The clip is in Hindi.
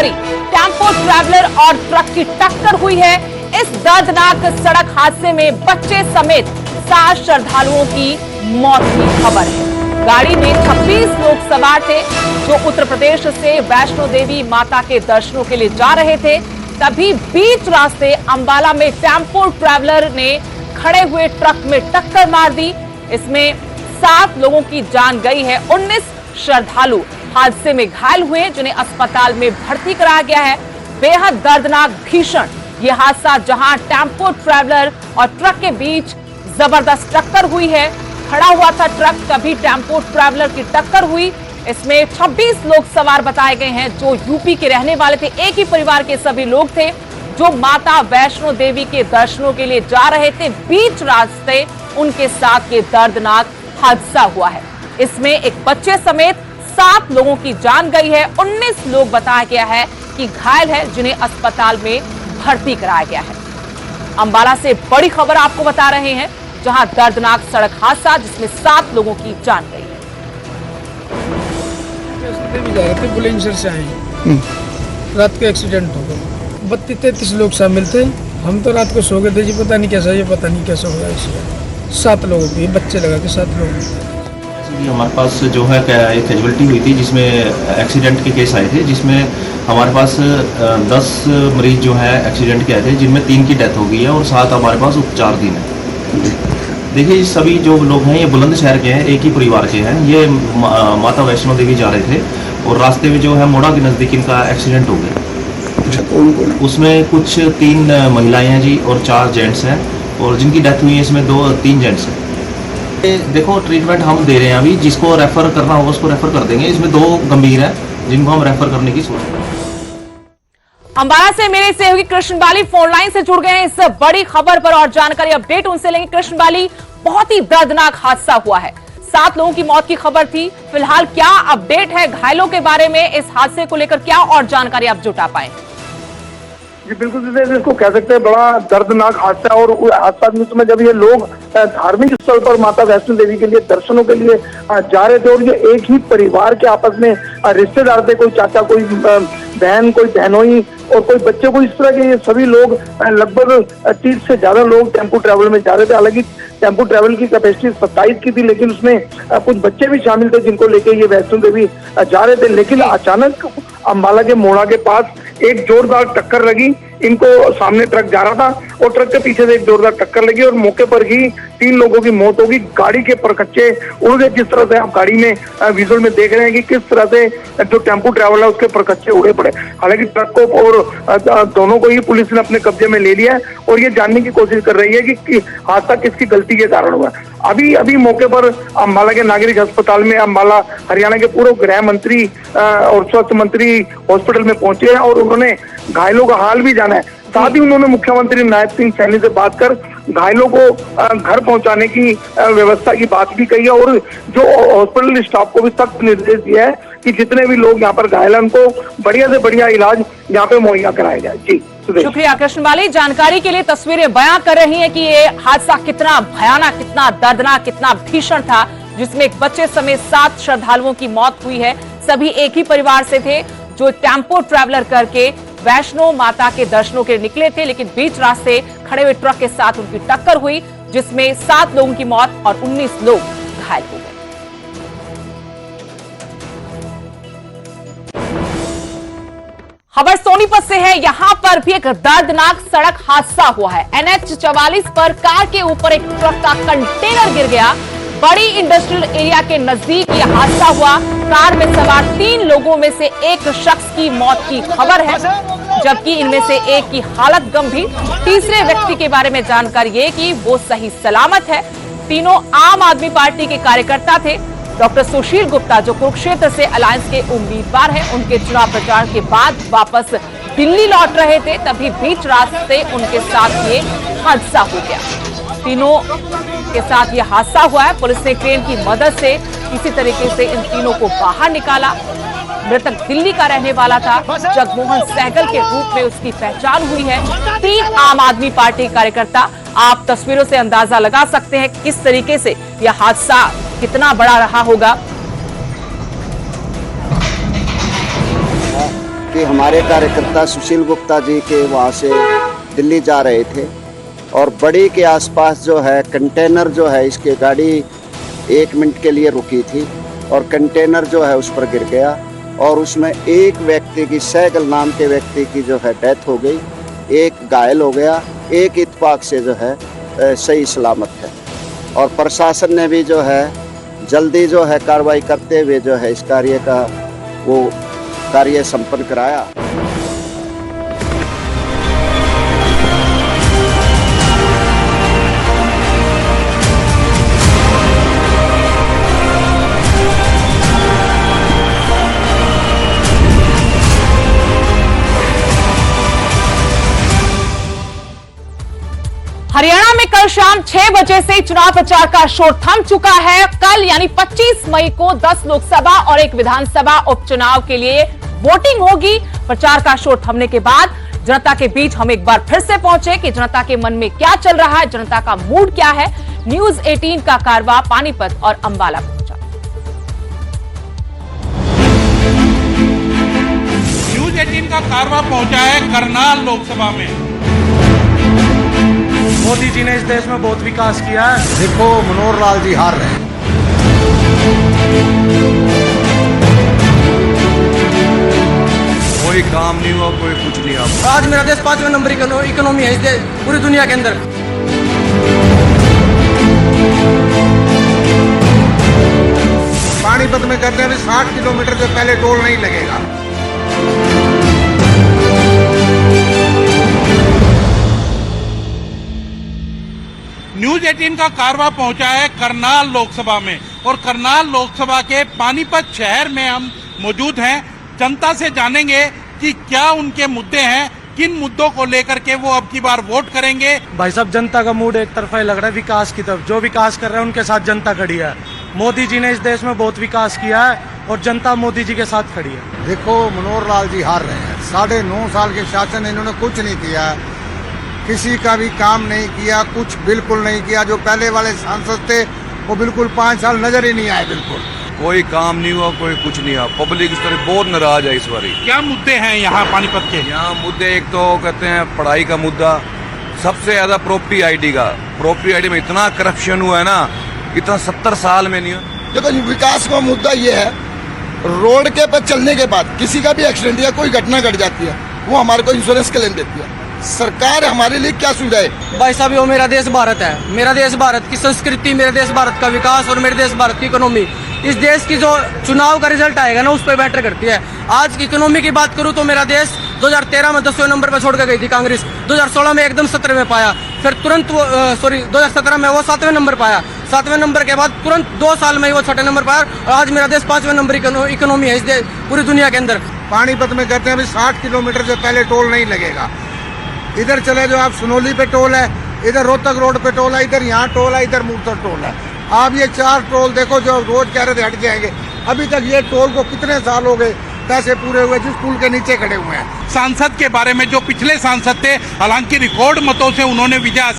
भरी टेम्पो ट्रैवलर और ट्रक की टक्कर हुई है। इस दर्दनाक सड़क हादसे में बच्चे समेत 7 श्रद्धालुओं की मौत की खबर है। गाड़ी में 26 लोग सवार थे जो उत्तर प्रदेश से वैष्णो देवी माता के दर्शनों के लिए जा रहे थे। तभी बीच रास्ते अंबाला में टेम्पो ट्रैवलर ने खड़े हुए ट्रक में टक्कर मार दी। इसमें 7 लोगों की जान गई है। 19 श्रद्धालु हादसे में घायल हुए जिन्हें अस्पताल में भर्ती कराया गया है। बेहद दर्दनाक भीषण ये हादसा जहां टेम्पो ट्रैवलर और ट्रक के बीच जबरदस्त टक्कर हुई है। खड़ा हुआ था ट्रक, तभी टेम्पो ट्रैवलर की टक्कर हुई। इसमें 26 लोग सवार बताए गए हैं जो यूपी के रहने वाले थे। एक ही परिवार के सभी लोग थे जो माता वैष्णो देवी के दर्शनों के लिए जा रहे थे। बीच रास्ते उनके साथ ये दर्दनाक हादसा हुआ है। इसमें एक बच्चे समेत 7 लोगों की जान गई है। 19 लोग बताया गया है कि घायल है जिन्हें अस्पताल में भर्ती कराया गया है। अंबाला से बड़ी खबर आपको बता रहे हैं जहां दर्दनाक सड़क हादसा जिसमें 7 लोगों की जान गई है। बुलंदशहर से आए, रात को एक्सीडेंट हो गया। 32-33 लोग शामिल थे। हम तो रात को सो गए थे जी, पता नहीं कैसा हुआ। इसमें 7 लोगों की बच्चे लगा के 7 लोग। हमारे पास जो है एक कैजुअलिटी हुई थी जिसमें एक्सीडेंट के केस आए थे, जिसमें हमारे पास 10 मरीज जो है एक्सीडेंट के आए थे, जिनमें 3 की डेथ हो गई है और 7 हमारे पास उपचाराधीन है। देखिए सभी जो लोग हैं ये बुलंदशहर के हैं, एक ही परिवार के हैं। ये माता वैष्णो देवी जा रहे थे और रास्ते में जो है मोड़ा के नज़दीक इनका एक्सीडेंट हो गया। उसमें कुछ 3 महिलाएं हैं जी और 4 जेंट्स हैं, और जिनकी डेथ हुई है इसमें 2-3 जेंट्स हैं। देखो ट्रीटमेंट हम दे रहे हैं, अभी जिसको रेफर करना होगा उसको रेफर कर देंगे। इसमें 2 गंभीर हैं जिनको हम रेफर करने की सोच रहे हैं। अंबाला से मेरे सहयोगी कृष्ण बाली फोन लाइन से जुड़ गए हैं इस बड़ी खबर पर और जानकारी अपडेट उनसे लेंगे। कृष्ण बाली, बहुत ही दर्दनाक हादसा हुआ है, 7 लोगों की मौत की खबर थी। फिलहाल क्या अपडेट है घायलों के बारे में? इस हादसे को लेकर क्या और जानकारी आप जुटा पाए? जी बिल्कुल, इसको कह सकते हैं बड़ा दर्दनाक हादसा। और हादसा में जब ये लोग धार्मिक स्थल पर माता वैष्णो देवी के लिए दर्शनों के लिए जा रहे थे और ये एक ही परिवार के आपस में रिश्तेदार थे, कोई चाचा, कोई बहन, कोई बहनोई और कोई बच्चे, को इस तरह के ये सभी लोग लगभग 30 से ज्यादा लोग टेम्पो ट्रैवल में जा रहे थे। हालांकि टेम्पो ट्रैवल की कैपेसिटी 27 की थी, लेकिन उसमें कुछ बच्चे भी शामिल थे जिनको लेके ये वैष्णो देवी जा रहे थे। लेकिन अचानक अंबाला के मोड़ा के पास एक जोरदार टक्कर लगी। इनको सामने ट्रक जा रहा था और ट्रक के पीछे से एक जोरदार टक्कर लगी और मौके पर ही 3 लोगों की मौत होगी। गाड़ी के परकच्चे उड़ गए। जिस तरह से आप गाड़ी में विजुअल में देख रहे हैं कि किस तरह से जो टेम्पो ट्रैवल है उसके परकच्चे उड़े पड़े। हालांकि ट्रक को और दोनों को ही पुलिस ने अपने कब्जे में ले लिया है और ये जानने की कोशिश कर रही है कि हादसा किसकी गलती के कारण हुआ। अभी मौके पर अंबाला के नागरिक अस्पताल में अंबाला हरियाणा के पूर्व गृह मंत्री और स्वास्थ्य मंत्री हॉस्पिटल में पहुंचे हैं और उन्होंने घायलों का हाल भी जाना है। साथ ही उन्होंने मुख्यमंत्री नायब सिंह सैनी से बात कर घायलों को घर पहुंचाने की व्यवस्था की बात भी कही है और जो हॉस्पिटल स्टाफ को भी सख्त निर्देश दिया है कि जितने भी लोग यहाँ पर घायल हैं उनको बढ़िया से बढ़िया इलाज यहाँ पे मुहैया कराया जाए। जी शुक्रिया कृष्ण बाली, जानकारी के लिए तस्वीरें बयां कर रही हैं कि ये हादसा कितना भयानक, कितना दर्दनाक, कितना भीषण था जिसमें एक बच्चे समेत 7 श्रद्धालुओं की मौत हुई है। सभी एक ही परिवार से थे जो टेम्पो ट्रैवलर करके वैष्णो माता के दर्शनों के लिए निकले थे, लेकिन बीच रास्ते खड़े हुए ट्रक के साथ उनकी टक्कर हुई जिसमें 7 लोगों की मौत और 19 लोग घायल हो गए। खबर सोनीपत से है। यहां पर भी एक दर्दनाक सड़क हादसा हुआ है। NH 44 पर कार के ऊपर एक ट्रक का कंटेनर गिर गया। बड़ी इंडस्ट्रियल एरिया के नजदीक यह हादसा हुआ। कार में सवार 3 लोगों में से एक शख्स की मौत की खबर है, जबकि इनमें से एक की हालत गंभीर। तीसरे व्यक्ति के बारे में जानकारी ये कि वो सही सलामत है। तीनों आम आदमी पार्टी के कार्यकर्ता थे। डॉक्टर सुशील गुप्ता जो कुरुक्षेत्र से अलायंस के उम्मीदवार हैं, उनके चुनाव प्रचार के बाद वापस दिल्ली लौट रहे थे, तभी बीच रास्ते उनके साथ ये हादसा हो गया। तीनों के साथ ये हादसा हुआ है। पुलिस ने क्रेन की मदद से किसी तरीके से इन तीनों को बाहर निकाला। मृतक दिल्ली का रहने वाला था। जगमोहन सहगल के रूप में उसकी पहचान हुई है। 3 आम आदमी पार्टी कार्यकर्ता। आप तस्वीरों से अंदाजा लगा सकते हैं किस तरीके से यह हादसा कितना बड़ा रहा होगा। कि हमारे कार्यकर्ता सुशील गुप्ता जी के वहाँ से दिल्ली जा रहे थे और बड़ी के आसपास जो है कंटेनर जो है इसकी गाड़ी 1 मिनट के लिए रुकी थी और कंटेनर जो है उस पर गिर गया और उसमें एक व्यक्ति की सहगल नाम के व्यक्ति की जो है डेथ हो गई, एक घायल हो गया, एक इत्तेफाक से जो है सही सलामत है। और प्रशासन ने भी जो है जल्दी जो है कार्रवाई करते हुए जो है इस कार्य का वो कार्य संपन्न कराया। हरियाणा में कल शाम 6 बजे से चुनाव प्रचार का शोर थम चुका है। कल यानी 25 मई को 10 लोकसभा और 1 विधानसभा उपचुनाव के लिए वोटिंग होगी। प्रचार का शोर थमने के बाद जनता के बीच हम एक बार फिर से पहुंचे कि जनता के मन में क्या चल रहा है, जनता का मूड क्या है। न्यूज 18 का कारवा पानीपत और अंबाला पहुंचा। न्यूज 18 का कारवा पहुंचा है करनाल लोकसभा में। मोदी जी ने इस देश में बहुत विकास किया है। देखो मनोहर लाल जी हार रहे हैं। कोई काम नहीं हुआ, कोई कुछ नहीं हुआ। आज मेरा देश 5वें नंबर इकोनॉमी है इस पूरी दुनिया के अंदर। पानीपत में कहते हैं 60 किलोमीटर से पहले टोल नहीं लगेगा। न्यूज 18 का कारवा पहुंचा है करनाल लोकसभा में और करनाल लोकसभा के पानीपत शहर में हम मौजूद हैं। जनता से जानेंगे कि क्या उनके मुद्दे हैं, किन मुद्दों को लेकर के वो अब की बार वोट करेंगे। भाई साहब, जनता का मूड एक तरफा ही लग रहा है विकास की तरफ। जो विकास कर रहे हैं उनके साथ जनता खड़ी है। मोदी जी ने इस देश में बहुत विकास किया है और जनता मोदी जी के साथ खड़ी है। देखो मनोहर लाल जी हार रहे हैं। 9.5 साल के शासन इन्होंने कुछ नहीं किया, किसी का भी काम नहीं किया, कुछ बिल्कुल नहीं किया। जो पहले वाले सांसद थे वो बिल्कुल 5 साल नजर ही नहीं आए। बिल्कुल कोई काम नहीं हुआ, कोई कुछ नहीं हुआ। पब्लिक इस तरह बहुत नाराज है इस बारी। क्या मुद्दे हैं यहाँ पानीपत के? यहाँ मुद्दे एक तो कहते हैं पढ़ाई का मुद्दा, सबसे ज्यादा प्रॉपर्टी आईडी का। प्रॉपर्टी आईडी में इतना करप्शन हुआ है ना, इतना 70 साल में नहीं हुआ। देखो विकास का मुद्दा ये है, रोड के पर चलने के बाद किसी का भी एक्सीडेंट या कोई घटना घट जाती है, वो हमारे को इंश्योरेंस क्लेम देती है। सरकार हमारे लिए क्या सुविधा है? भाई साहब, वो मेरा देश भारत है। मेरा देश भारत की संस्कृति, मेरे देश भारत का विकास और मेरे देश भारत की इकोनॉमी इस देश की जो चुनाव का रिजल्ट आएगा ना उस पर मैटर करती है। आज की इकोनॉमी की बात करूं तो मेरा देश 2013 में 10वें नंबर पर छोड़ कर गई थी कांग्रेस। 2016 में एकदम 17वें पाया, फिर तुरंत 2017 में वो 7वें नंबर पाया। 7वें नंबर के बाद तुरंत 2 साल में ही वो 6ठे नंबर पाया और आज मेरा देश 5वें नंबर इकोनॉमी है इस पूरी दुनिया के अंदर। पानीपत में कहते हैं 60 किलोमीटर से पहले टोल नहीं लगेगा। इधर चले जो आप सुनोली पे टोल है, इधर रोहतक रोड पे टोल है, इधर यहाँ टोल है, इधर मूर्तर टोल है। आप ये 4 टोल देखो जो रोज कह रहे थे हट जाएंगे। अभी तक ये टोल को कितने साल हो गए, पैसे पूरे हुए जिस पुल के नीचे खड़े हुए हैं। सांसद के बारे में जो पिछले सांसद थे, हालांकि रिकॉर्ड मतों से उन्होंने विजय